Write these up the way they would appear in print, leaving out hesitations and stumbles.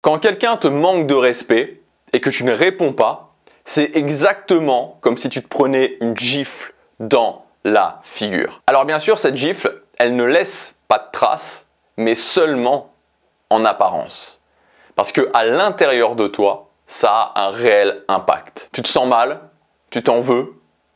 Quand quelqu'un te manque de respect et que tu ne réponds pas, c'est exactement comme si tu te prenais une gifle dans la figure. Alors bien sûr, cette gifle, elle ne laisse pas de traces, mais seulement en apparence. Parce qu'à l'intérieur de toi, ça a un réel impact. Tu te sens mal, tu t'en veux,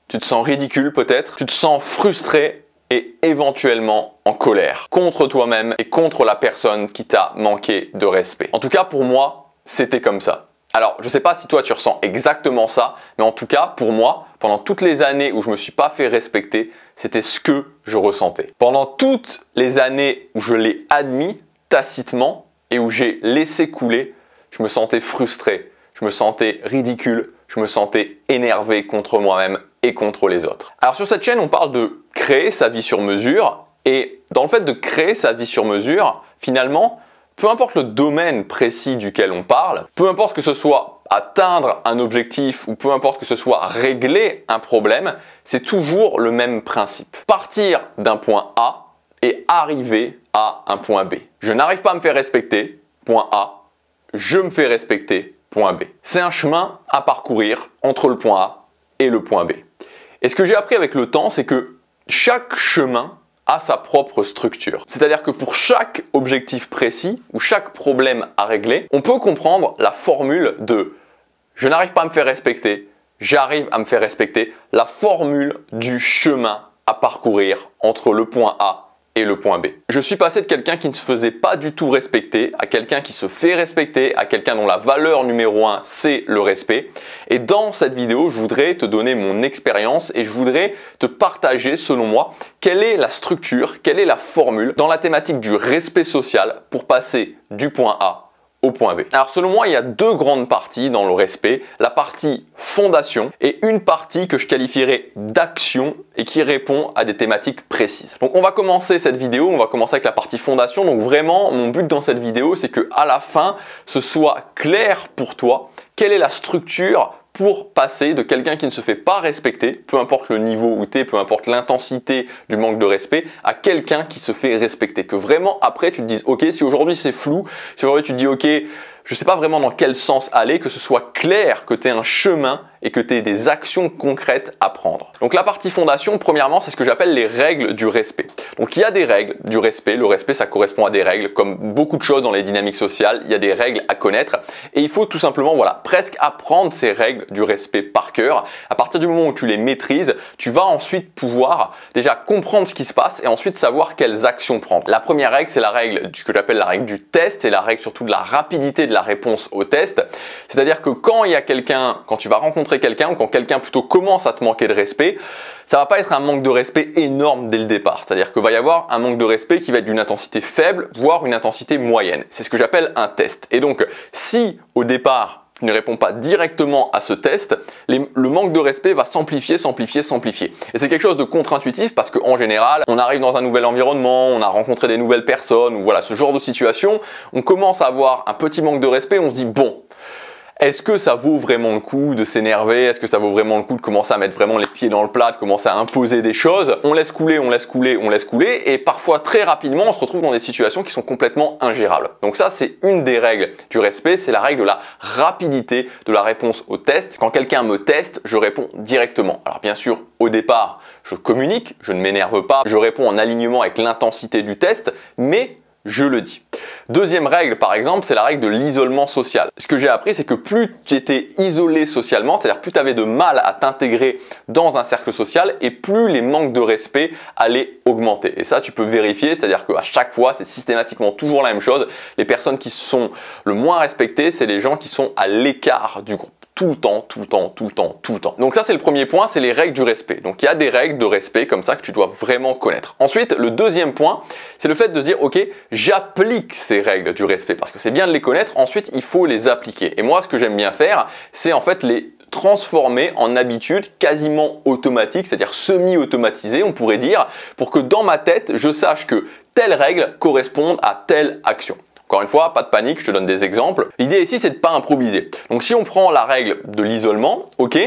tu te sens ridicule peut-être, tu te sens frustré et éventuellement en colère contre toi-même et contre la personne qui t'a manqué de respect. En tout cas, pour moi, c'était comme ça. Alors, je ne sais pas si toi tu ressens exactement ça, mais en tout cas, pour moi, pendant toutes les années où je ne me suis pas fait respecter, c'était ce que je ressentais. Pendant toutes les années où je l'ai admis tacitement et où j'ai laissé couler, je me sentais frustré, je me sentais ridicule, je me sentais énervé contre moi-même et contre les autres. Alors sur cette chaîne, on parle de créer sa vie sur mesure et dans le fait de créer sa vie sur mesure, finalement, peu importe le domaine précis duquel on parle, peu importe que ce soit atteindre un objectif ou peu importe que ce soit régler un problème, c'est toujours le même principe. Partir d'un point A et arriver à un point B. Je n'arrive pas à me faire respecter, point A, je me fais respecter, point B. C'est un chemin à parcourir entre le point A et le point B. Et ce que j'ai appris avec le temps, c'est que chaque chemin a sa propre structure. C'est-à-dire que pour chaque objectif précis ou chaque problème à régler, on peut comprendre la formule de « je n'arrive pas à me faire respecter, j'arrive à me faire respecter », la formule du chemin à parcourir entre le point A et le point B. Je suis passé de quelqu'un qui ne se faisait pas du tout respecter à quelqu'un qui se fait respecter, à quelqu'un dont la valeur numéro 1 c'est le respect. Et dans cette vidéo, je voudrais te donner mon expérience et je voudrais te partager selon moi quelle est la structure, quelle est la formule dans la thématique du respect social pour passer du point A au point B. Alors selon moi, il y a deux grandes parties dans le respect, la partie fondation et une partie que je qualifierais d'action et qui répond à des thématiques précises. Donc on va commencer cette vidéo, on va commencer avec la partie fondation. Donc vraiment, mon but dans cette vidéo, c'est que à la fin, ce soit clair pour toi quelle est la structure pour passer de quelqu'un qui ne se fait pas respecter, peu importe le niveau où tu es, peu importe l'intensité du manque de respect, à quelqu'un qui se fait respecter. Que vraiment après tu te dises ok, si aujourd'hui c'est flou, si aujourd'hui tu te dis ok, je ne sais pas vraiment dans quel sens aller, que ce soit clair, que tu aies un chemin et que tu aies des actions concrètes à prendre. Donc la partie fondation, premièrement, c'est ce que j'appelle les règles du respect. Donc il y a des règles du respect, le respect ça correspond à des règles, comme beaucoup de choses dans les dynamiques sociales, il y a des règles à connaître et il faut tout simplement presque apprendre ces règles du respect par cœur. À partir du moment où tu les maîtrises, tu vas ensuite pouvoir déjà comprendre ce qui se passe et ensuite savoir quelles actions prendre. La première règle, c'est la règle, ce que j'appelle la règle du test et la règle surtout de la rapidité de la réponse au test. C'est-à-dire que quand il y a quelqu'un, quand tu vas rencontrer quelqu'un ou quand quelqu'un plutôt commence à te manquer de respect, ça va pas être un manque de respect énorme dès le départ. C'est-à-dire qu'il va y avoir un manque de respect qui va être d'une intensité faible, voire une intensité moyenne. C'est ce que j'appelle un test. Et donc, si au départ, tu ne réponds pas directement à ce test, le manque de respect va s'amplifier, s'amplifier, s'amplifier. Et c'est quelque chose de contre-intuitif parce qu'en général, on arrive dans un nouvel environnement, on a rencontré des nouvelles personnes, ou voilà, ce genre de situation, on commence à avoir un petit manque de respect, on se dit bon, est-ce que ça vaut vraiment le coup de s'énerver? Est-ce que ça vaut vraiment le coup de commencer à mettre vraiment les pieds dans le plat, de commencer à imposer des choses? On laisse couler, on laisse couler, on laisse couler et parfois très rapidement on se retrouve dans des situations qui sont complètement ingérables. Donc ça c'est une des règles du respect, c'est la règle de la rapidité de la réponse au test. Quand quelqu'un me teste, je réponds directement. Alors bien sûr au départ je communique, je ne m'énerve pas, je réponds en alignement avec l'intensité du test, mais je le dis. Deuxième règle, par exemple, c'est la règle de l'isolement social. Ce que j'ai appris, c'est que plus tu étais isolé socialement, c'est-à-dire plus tu avais de mal à t'intégrer dans un cercle social et plus les manques de respect allaient augmenter. Et ça, tu peux vérifier, c'est-à-dire qu'à chaque fois, c'est systématiquement toujours la même chose. Les personnes qui sont le moins respectées, c'est les gens qui sont à l'écart du groupe. Tout le temps, tout le temps, tout le temps, tout le temps. Donc ça c'est le premier point, c'est les règles du respect. Donc il y a des règles de respect comme ça que tu dois vraiment connaître. Ensuite, le deuxième point, c'est le fait de se dire ok, j'applique ces règles du respect parce que c'est bien de les connaître, ensuite il faut les appliquer. Et moi ce que j'aime bien faire, c'est en fait les transformer en habitudes quasiment automatiques, c'est-à-dire semi-automatisées, on pourrait dire, pour que dans ma tête, je sache que telle règle correspond à telle action. Encore une fois, pas de panique, je te donne des exemples. L'idée ici, c'est de ne pas improviser. Donc si on prend la règle de l'isolement, ok,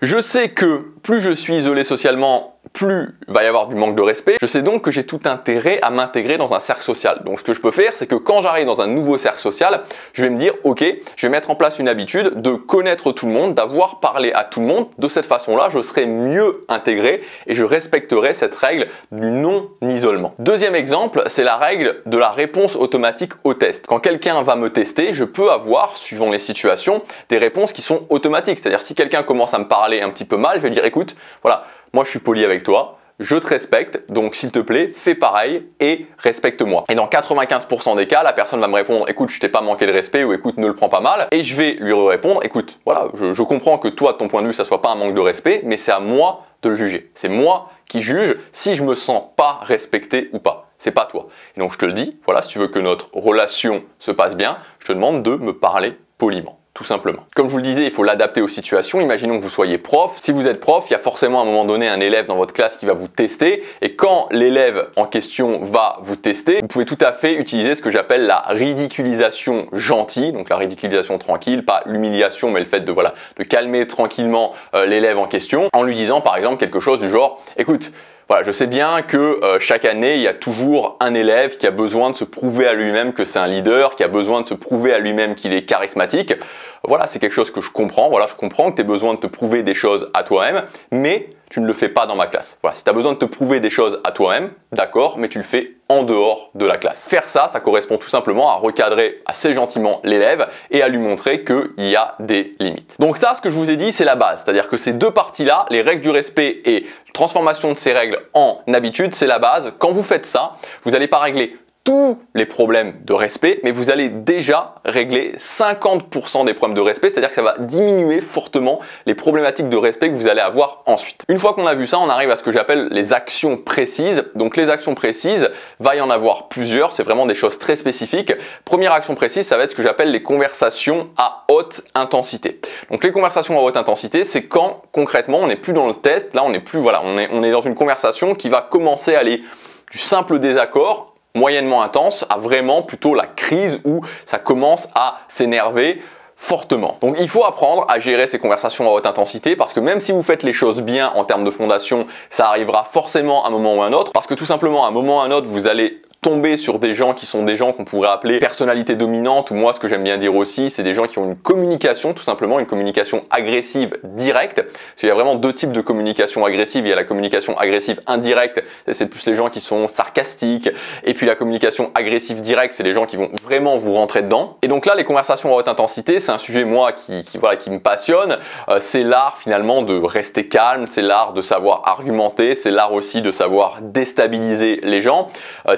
je sais que plus je suis isolé socialement, plus il va y avoir du manque de respect. Je sais donc que j'ai tout intérêt à m'intégrer dans un cercle social. Donc ce que je peux faire, c'est que quand j'arrive dans un nouveau cercle social, je vais me dire, ok, je vais mettre en place une habitude de connaître tout le monde, d'avoir parlé à tout le monde. De cette façon-là, je serai mieux intégré et je respecterai cette règle du non-isolement. Deuxième exemple, c'est la règle de la réponse automatique au test. Quand quelqu'un va me tester, je peux avoir, suivant les situations, des réponses qui sont automatiques. C'est-à-dire si quelqu'un commence à me parler un petit peu mal, je vais dire, écoute, voilà, moi je suis poli avec toi, je te respecte, donc s'il te plaît, fais pareil et respecte-moi. Et dans 95% des cas, la personne va me répondre, écoute, je t'ai pas manqué de respect ou écoute, ne le prends pas mal. Et je vais lui répondre, écoute, voilà, je comprends que toi, de ton point de vue, ça soit pas un manque de respect, mais c'est à moi de le juger. C'est moi qui juge si je me sens pas respecté ou pas. C'est pas toi. Et donc je te le dis, voilà, si tu veux que notre relation se passe bien, je te demande de me parler poliment. Tout simplement. Comme je vous le disais, il faut l'adapter aux situations. Imaginons que vous soyez prof. Si vous êtes prof, il y a forcément à un moment donné un élève dans votre classe qui va vous tester. Et quand l'élève en question va vous tester, vous pouvez tout à fait utiliser ce que j'appelle la ridiculisation gentille. Donc la ridiculisation tranquille, pas l'humiliation, mais le fait de calmer tranquillement l'élève en question en lui disant par exemple quelque chose du genre « Écoute, voilà, je sais bien que chaque année, il y a toujours un élève qui a besoin de se prouver à lui-même que c'est un leader, qui a besoin de se prouver à lui-même qu'il est charismatique. Voilà, c'est quelque chose que je comprends. Voilà, je comprends que tu aies besoin de te prouver des choses à toi-même, mais tu ne le fais pas dans ma classe. Voilà, si tu as besoin de te prouver des choses à toi-même, d'accord, mais tu le fais en dehors de la classe. Faire ça, ça correspond tout simplement à recadrer assez gentiment l'élève et à lui montrer qu'il y a des limites. Donc ça, ce que je vous ai dit, c'est la base. C'est-à-dire que ces deux parties-là, les règles du respect et transformation de ces règles en habitude, c'est la base. Quand vous faites ça, vous n'allez pas régler tous les problèmes de respect, mais vous allez déjà régler 50% des problèmes de respect, c'est-à-dire que ça va diminuer fortement les problématiques de respect que vous allez avoir ensuite. Une fois qu'on a vu ça, on arrive à ce que j'appelle les actions précises. Donc les actions précises, va y en avoir plusieurs, c'est vraiment des choses très spécifiques. Première action précise, ça va être ce que j'appelle les conversations à haute intensité. Donc les conversations à haute intensité, c'est quand concrètement on n'est plus dans le test, là on n'est plus, voilà, on est dans une conversation qui va commencer à aller du simple désaccord moyennement intense à vraiment plutôt la crise où ça commence à s'énerver fortement. Donc il faut apprendre à gérer ces conversations à haute intensité parce que même si vous faites les choses bien en termes de fondation, ça arrivera forcément à un moment ou à un autre parce que tout simplement à un moment ou à un autre, vous allez tomber sur des gens qui sont des gens qu'on pourrait appeler personnalités dominantes ou moi ce que j'aime bien dire aussi c'est des gens qui ont une communication tout simplement une communication agressive directe parce qu'il y a vraiment deux types de communication agressive. Il y a la communication agressive indirecte, c'est plus les gens qui sont sarcastiques et puis la communication agressive directe c'est les gens qui vont vraiment vous rentrer dedans. Et donc là les conversations à haute intensité c'est un sujet moi qui me passionne, c'est l'art finalement de rester calme, c'est l'art de savoir argumenter, c'est l'art aussi de savoir déstabiliser les gens.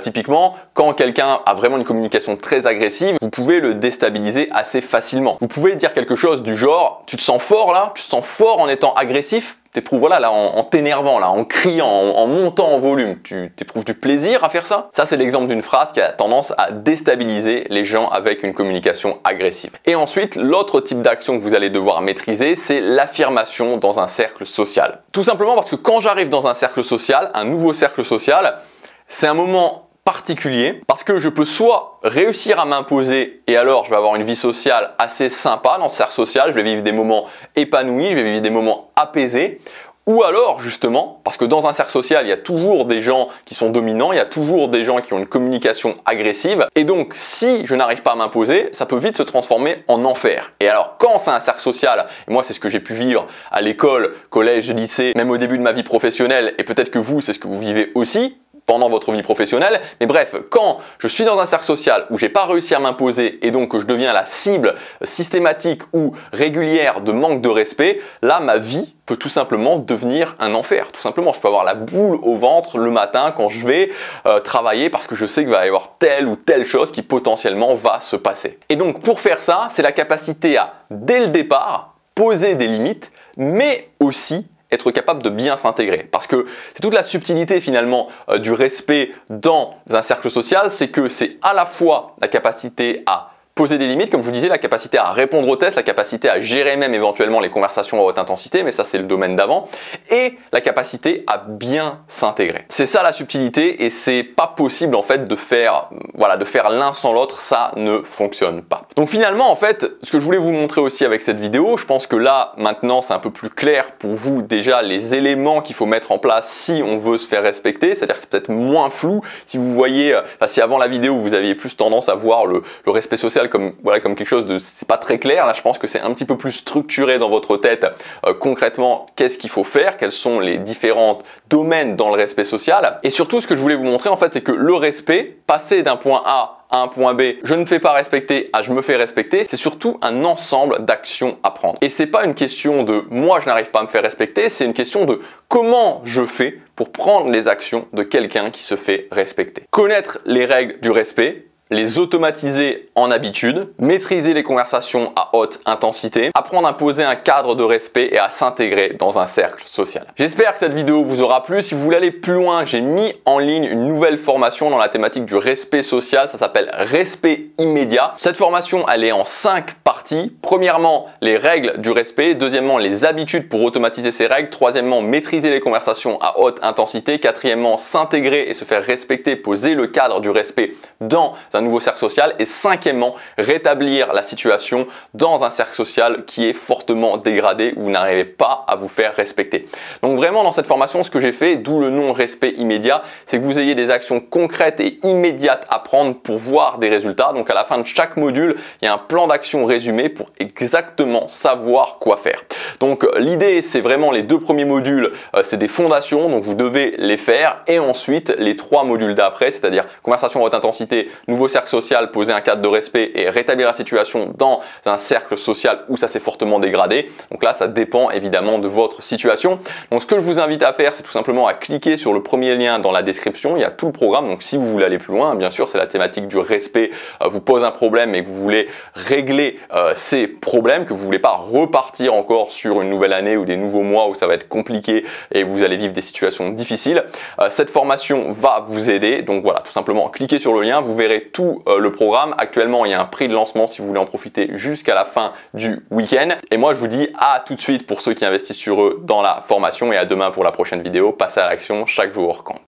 Typiquement quand quelqu'un a vraiment une communication très agressive, vous pouvez le déstabiliser assez facilement. Vous pouvez dire quelque chose du genre, tu te sens fort là, tu te sens fort en étant agressif, t'éprouves voilà là en t'énervant là, en criant, en montant en volume, tu t'éprouves du plaisir à faire ça. Ça c'est l'exemple d'une phrase qui a tendance à déstabiliser les gens avec une communication agressive. Et ensuite, l'autre type d'action que vous allez devoir maîtriser, c'est l'affirmation dans un cercle social. Tout simplement parce que quand j'arrive dans un cercle social, un nouveau cercle social, c'est un moment particulier parce que je peux soit réussir à m'imposer et alors je vais avoir une vie sociale assez sympa dans ce cercle social, je vais vivre des moments épanouis, je vais vivre des moments apaisés, ou alors justement, parce que dans un cercle social, il y a toujours des gens qui sont dominants, il y a toujours des gens qui ont une communication agressive et donc si je n'arrive pas à m'imposer, ça peut vite se transformer en enfer. Et alors quand c'est un cercle social, et moi c'est ce que j'ai pu vivre à l'école, collège, lycée, même au début de ma vie professionnelle et peut-être que vous c'est ce que vous vivez aussi, pendant votre vie professionnelle, mais bref, quand je suis dans un cercle social où j'ai pas réussi à m'imposer et donc que je deviens la cible systématique ou régulière de manque de respect, là ma vie peut tout simplement devenir un enfer. Tout simplement, je peux avoir la boule au ventre le matin quand je vais travailler parce que je sais qu'il va y avoir telle ou telle chose qui potentiellement va se passer. Et donc pour faire ça, c'est la capacité à, dès le départ, poser des limites, mais aussi être capable de bien s'intégrer. Parce que c'est toute la subtilité finalement du respect dans un cercle social, c'est que c'est à la fois la capacité à poser des limites, comme je vous disais, la capacité à répondre aux tests, la capacité à gérer même éventuellement les conversations à haute intensité, mais ça c'est le domaine d'avant, et la capacité à bien s'intégrer. C'est ça la subtilité et c'est pas possible en fait de faire l'un sans l'autre, ça ne fonctionne pas. Donc finalement en fait, ce que je voulais vous montrer aussi avec cette vidéo, je pense que là maintenant c'est un peu plus clair pour vous déjà les éléments qu'il faut mettre en place si on veut se faire respecter, c'est-à-dire que c'est peut-être moins flou. Si vous voyez, si avant la vidéo vous aviez plus tendance à voir le respect social comme quelque chose de c'est pas très clair, là je pense que c'est un petit peu plus structuré dans votre tête. Concrètement, qu'est-ce qu'il faut faire, quels sont les différents domaines dans le respect social, et surtout ce que je voulais vous montrer en fait, c'est que le respect, passer d'un point A à un point B, je ne me fais pas respecter à je me fais respecter, c'est surtout un ensemble d'actions à prendre. Et c'est pas une question de moi je n'arrive pas à me faire respecter, c'est une question de comment je fais pour prendre les actions de quelqu'un qui se fait respecter. Connaître les règles du respect, les automatiser en habitude, maîtriser les conversations à haute intensité, apprendre à poser un cadre de respect et à s'intégrer dans un cercle social. J'espère que cette vidéo vous aura plu. Si vous voulez aller plus loin, j'ai mis en ligne une nouvelle formation dans la thématique du respect social. Ça s'appelle Respect immédiat. Cette formation, elle est en 5 parties. Premièrement, les règles du respect. Deuxièmement, les habitudes pour automatiser ces règles. Troisièmement, maîtriser les conversations à haute intensité. Quatrièmement, s'intégrer et se faire respecter, poser le cadre du respect dans un nouveau cercle social. Et cinquièmement, rétablir la situation dans un cercle social qui est fortement dégradé, où vous n'arrivez pas à vous faire respecter. Donc vraiment dans cette formation, ce que j'ai fait, d'où le nom respect immédiat, c'est que vous ayez des actions concrètes et immédiates à prendre pour voir des résultats. Donc à la fin de chaque module, il y a un plan d'action résumé pour exactement savoir quoi faire. Donc l'idée, c'est vraiment les 2 premiers modules, c'est des fondations, donc vous devez les faire, et ensuite les 3 modules d'après, c'est-à-dire conversation à haute intensité, nouveau cercle social, poser un cadre de respect et rétablir la situation dans un cercle social où ça s'est fortement dégradé. Donc là, ça dépend évidemment de votre situation. Donc ce que je vous invite à faire, c'est tout simplement à cliquer sur le premier lien dans la description. Il y a tout le programme. Donc si vous voulez aller plus loin, bien sûr, c'est la thématique du respect vous pose un problème et que vous voulez régler ces problèmes, que vous voulez pas repartir encore sur une nouvelle année ou des nouveaux mois où ça va être compliqué et vous allez vivre des situations difficiles. Cette formation va vous aider. Donc voilà, tout simplement cliquez sur le lien, vous verrez tout le programme. Actuellement, il y a un prix de lancement si vous voulez en profiter jusqu'à la fin du week-end. Et moi, je vous dis à tout de suite pour ceux qui investissent sur eux dans la formation et à demain pour la prochaine vidéo. Passez à l'action, chaque jour compte.